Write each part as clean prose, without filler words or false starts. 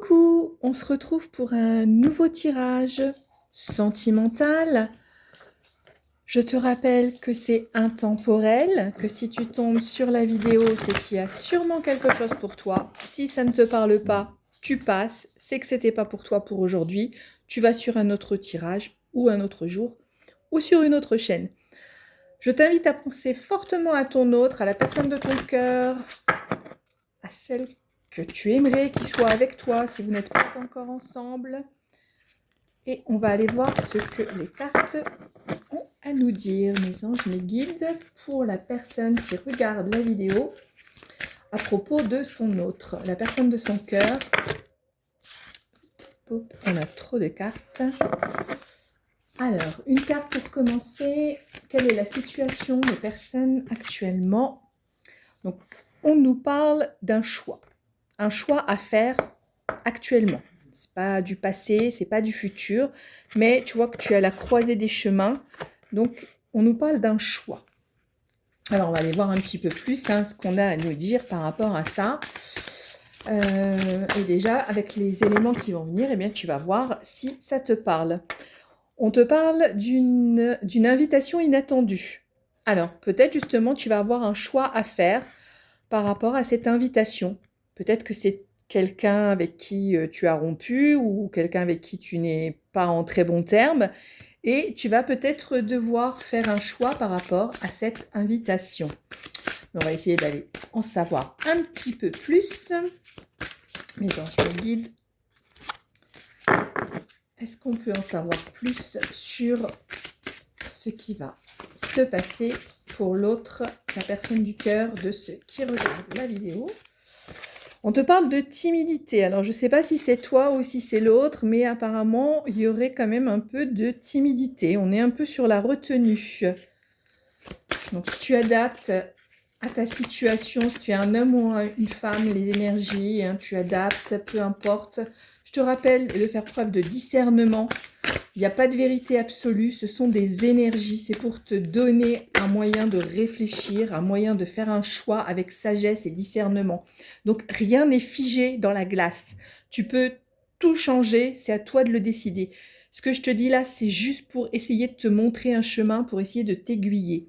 Coucou, on se retrouve pour un nouveau tirage sentimental. Je te rappelle que c'est intemporel, que si tu tombes sur la vidéo, c'est qu'il y a sûrement quelque chose pour toi. Si ça ne te parle pas, tu passes, c'est que c'était pas pour toi pour aujourd'hui. Tu vas sur un autre tirage ou un autre jour ou sur une autre chaîne. Je t'invite à penser fortement à ton autre, à la personne de ton cœur, à celle que tu aimerais qu'il soit avec toi si vous n'êtes pas encore ensemble. Et on va aller voir ce que les cartes ont à nous dire, mes anges, mes guides, pour la personne qui regarde la vidéo à propos de son autre, la personne de son cœur. On a trop de cartes. Alors, une carte pour commencer. Quelle est la situation des personnes actuellement? Donc, on nous parle d'un choix. Un choix à faire actuellement. C'est pas du passé, c'est pas du futur, mais tu vois que tu es à la croisée des chemins. Donc, on nous parle d'un choix. Alors, on va aller voir un petit peu plus ce qu'on a à nous dire par rapport à ça. Et déjà, avec les éléments qui vont venir, eh bien, tu vas voir si ça te parle. On te parle d'une invitation inattendue. Alors, peut-être justement, tu vas avoir un choix à faire par rapport à cette invitation. Peut-être que c'est quelqu'un avec qui tu as rompu ou quelqu'un avec qui tu n'es pas en très bons termes. Et tu vas peut-être devoir faire un choix par rapport à cette invitation. On va essayer d'aller en savoir un petit peu plus. Mes anges me guident. Est-ce qu'on peut en savoir plus sur ce qui va se passer pour l'autre, la personne du cœur de ceux qui regardent la vidéo? On te parle de timidité. Alors, je ne sais pas si c'est toi ou si c'est l'autre, mais apparemment, il y aurait quand même un peu de timidité. On est un peu sur la retenue. Donc, tu adaptes à ta situation. Si tu es un homme ou une femme, les énergies, tu adaptes, peu importe. Je te rappelle de faire preuve de discernement. Il n'y a pas de vérité absolue, ce sont des énergies. C'est pour te donner un moyen de réfléchir, un moyen de faire un choix avec sagesse et discernement. Donc, rien n'est figé dans la glace. Tu peux tout changer, c'est à toi de le décider. Ce que je te dis là, c'est juste pour essayer de te montrer un chemin, pour essayer de t'aiguiller.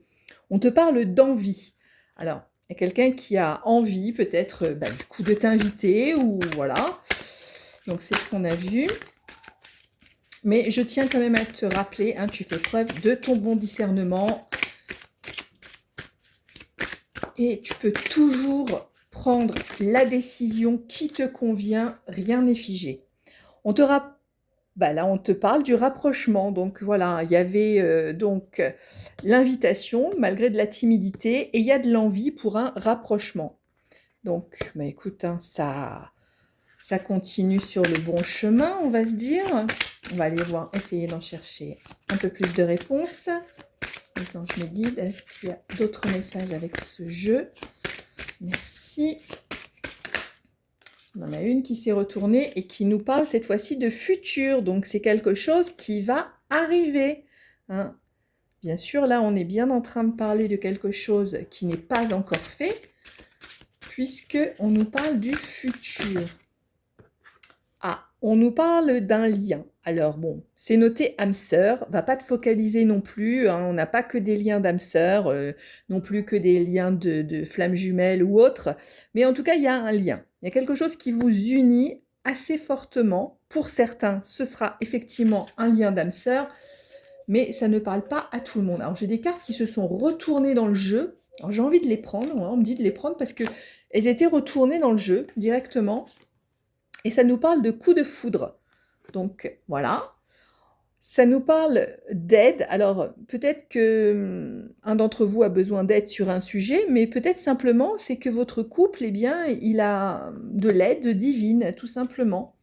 On te parle d'envie. Alors, il y a quelqu'un qui a envie peut-être du coup de t'inviter ou voilà. Donc, c'est ce qu'on a vu. Mais je tiens quand même à te rappeler, tu fais preuve de ton bon discernement. Et tu peux toujours prendre la décision qui te convient, rien n'est figé. Là, on te parle du rapprochement. Donc voilà, il y avait donc l'invitation, malgré de la timidité, et il y a de l'envie pour un rapprochement. Donc, écoute, ça continue sur le bon chemin, on va se dire. On va aller voir, essayer d'en chercher un peu plus de réponses. Les anges me guident. Est-ce qu'il y a d'autres messages avec ce jeu? Merci. On en a une qui s'est retournée et qui nous parle cette fois-ci de futur. Donc, c'est quelque chose qui va arriver. Bien sûr, là, on est bien en train de parler de quelque chose qui n'est pas encore fait, puisqu'on nous parle du futur. On nous parle d'un lien. Alors bon, c'est noté âme sœur, va pas te focaliser non plus, on n'a pas que des liens d'âme sœur, non plus que des liens de flammes jumelles ou autres, mais en tout cas, il y a un lien. Il y a quelque chose qui vous unit assez fortement. Pour certains, ce sera effectivement un lien d'âme sœur, mais ça ne parle pas à tout le monde. Alors j'ai des cartes qui se sont retournées dans le jeu. Alors j'ai envie de les prendre, on me dit de les prendre parce qu'elles étaient retournées dans le jeu directement. Et ça nous parle de coup de foudre. Donc, voilà. Ça nous parle d'aide. Alors, peut-être que un d'entre vous a besoin d'aide sur un sujet, mais peut-être simplement, c'est que votre couple, il a de l'aide divine, tout simplement.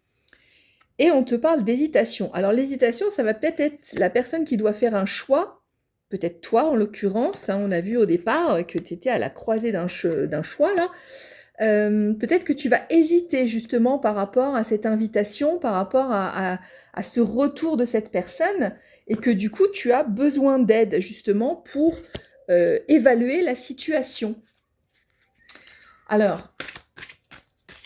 Et on te parle d'hésitation. Alors, l'hésitation, ça va peut-être être la personne qui doit faire un choix. Peut-être toi, en l'occurrence. On a vu au départ que tu étais à la croisée d'un choix, là. Peut-être que tu vas hésiter justement par rapport à cette invitation, par rapport à ce retour de cette personne, et que du coup, tu as besoin d'aide justement pour évaluer la situation. Alors,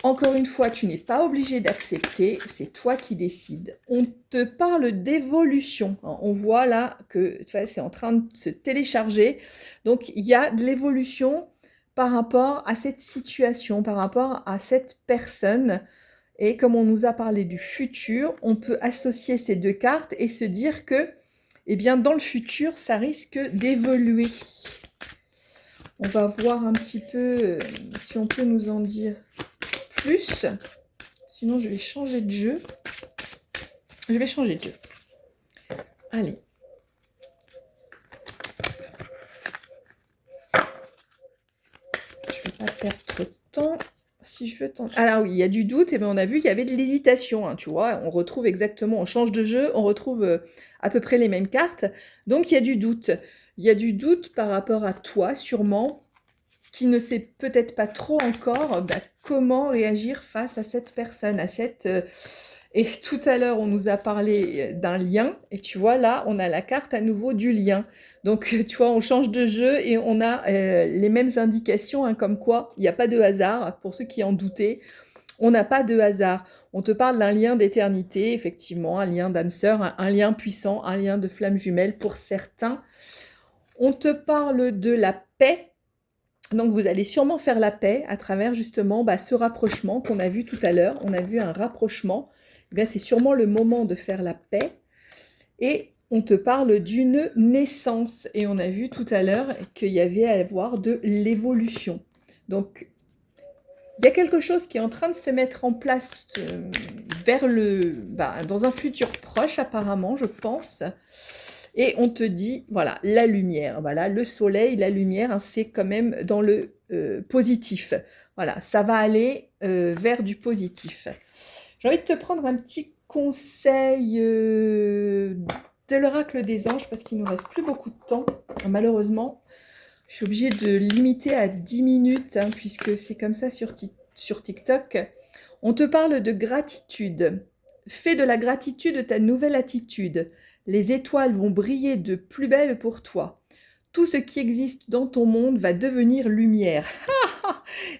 Encore une fois, tu n'es pas obligé d'accepter, c'est toi qui décides. On te parle d'évolution. On voit là que tu vois, c'est en train de se télécharger. Donc, il y a de l'évolution par rapport à cette situation, par rapport à cette personne. Et comme on nous a parlé du futur, on peut associer ces deux cartes et se dire que, eh bien, dans le futur, ça risque d'évoluer. On va voir un petit peu si on peut nous en dire plus. Sinon, je vais changer de jeu. Je vais changer de jeu. Allez. Je ne vais pas perdre trop de temps. Si je veux tenter... Alors oui, il y a du doute. Et bien, on a vu qu'il y avait de l'hésitation. Hein, tu vois, on retrouve exactement, on change de jeu, on retrouve à peu près les mêmes cartes. Donc, il y a du doute. Il y a du doute par rapport à toi, sûrement, qui ne sait peut-être pas trop encore comment réagir face à cette personne, à cette... Et tout à l'heure, on nous a parlé d'un lien, et tu vois, là, on a la carte à nouveau du lien. Donc, tu vois, on change de jeu et on a les mêmes indications, hein, comme quoi il n'y a pas de hasard, pour ceux qui en doutaient. On n'a pas de hasard. On te parle d'un lien d'éternité, effectivement, un lien d'âme sœur, un lien puissant, un lien de flamme jumelle pour certains. On te parle de la paix. Donc, vous allez sûrement faire la paix à travers justement ce rapprochement qu'on a vu tout à l'heure. On a vu un rapprochement. Eh bien, c'est sûrement le moment de faire la paix. Et on te parle d'une naissance. Et on a vu tout à l'heure qu'il y avait à avoir de l'évolution. Donc, il y a quelque chose qui est en train de se mettre en place vers dans un futur proche, apparemment, je pense. Et on te dit, voilà, la lumière, voilà, le soleil, la lumière, hein, c'est quand même dans le positif. Voilà, ça va aller vers du positif. J'ai envie de te prendre un petit conseil de l'oracle des anges, parce qu'il ne nous reste plus beaucoup de temps, malheureusement. Je suis obligée de limiter à 10 minutes, hein, puisque c'est comme ça sur TikTok. On te parle de gratitude. Fais de la gratitude ta nouvelle attitude. Les étoiles vont briller de plus belle pour toi. Tout ce qui existe dans ton monde va devenir lumière.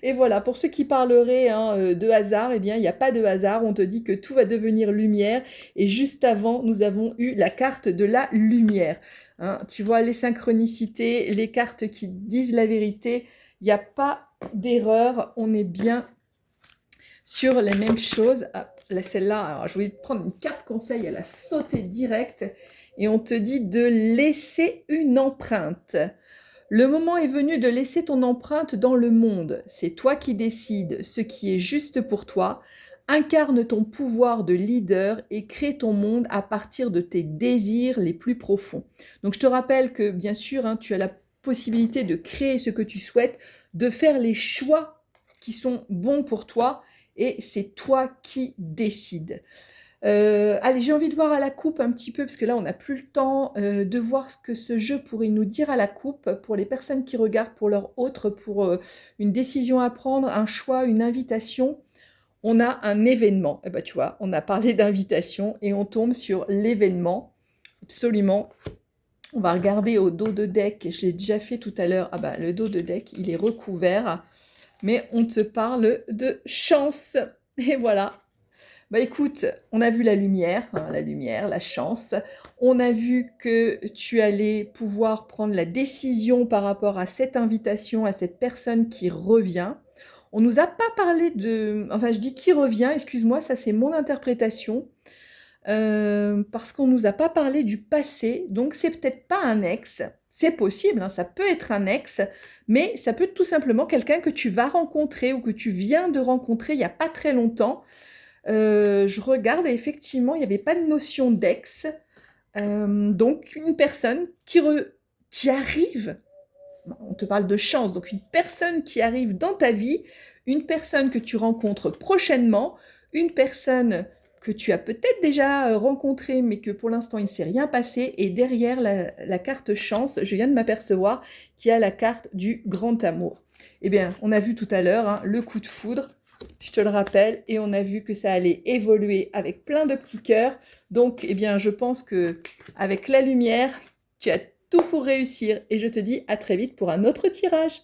Et voilà, pour ceux qui parleraient de hasard, eh bien, il n'y a pas de hasard. On te dit que tout va devenir lumière. Et juste avant, nous avons eu la carte de la lumière. Hein, tu vois, les synchronicités, les cartes qui disent la vérité. Il n'y a pas d'erreur. On est bien sur les mêmes choses. Ah, là, celle-là, alors je voulais te prendre une carte conseil, elle a sauté direct. Et on te dit de laisser une empreinte. Le moment est venu de laisser ton empreinte dans le monde. C'est toi qui décides ce qui est juste pour toi. Incarne ton pouvoir de leader et crée ton monde à partir de tes désirs les plus profonds. Donc je te rappelle que bien sûr, hein, tu as la possibilité de créer ce que tu souhaites, de faire les choix qui sont bons pour toi et c'est toi qui décides. Allez, j'ai envie de voir à la coupe un petit peu, parce que là, on n'a plus le temps de voir ce que ce jeu pourrait nous dire à la coupe, pour les personnes qui regardent pour leur autre, pour une décision à prendre, un choix, une invitation. On a un événement. Eh ben, tu vois, on a parlé d'invitation et on tombe sur l'événement. Absolument. On va regarder au dos de deck. Je l'ai déjà fait tout à l'heure. Ah bah, le dos de deck, il est recouvert. Mais on te parle de chance. Et voilà. Bah écoute, on a vu la lumière, hein, la chance. On a vu que tu allais pouvoir prendre la décision par rapport à cette invitation, à cette personne qui revient. On nous a pas parlé de... Enfin, je dis qui revient, excuse-moi, ça c'est mon interprétation. Parce qu'on nous a pas parlé du passé, donc c'est peut-être pas un ex. C'est possible, hein, ça peut être un ex, mais ça peut être tout simplement quelqu'un que tu vas rencontrer ou que tu viens de rencontrer il n'y a pas très longtemps. Je regarde et effectivement, il n'y avait pas de notion d'ex. Donc, une personne qui arrive, on te parle de chance, donc une personne qui arrive dans ta vie, une personne que tu rencontres prochainement, une personne que tu as peut-être déjà rencontrée, mais que pour l'instant, il ne s'est rien passé. Et derrière la carte chance, je viens de m'apercevoir qu'il y a la carte du grand amour. Eh bien, on a vu tout à l'heure, hein, le coup de foudre. Je te le rappelle, et on a vu que ça allait évoluer avec plein de petits cœurs. Donc, eh bien, je pense que avec la lumière, tu as tout pour réussir. Et je te dis à très vite pour un autre tirage.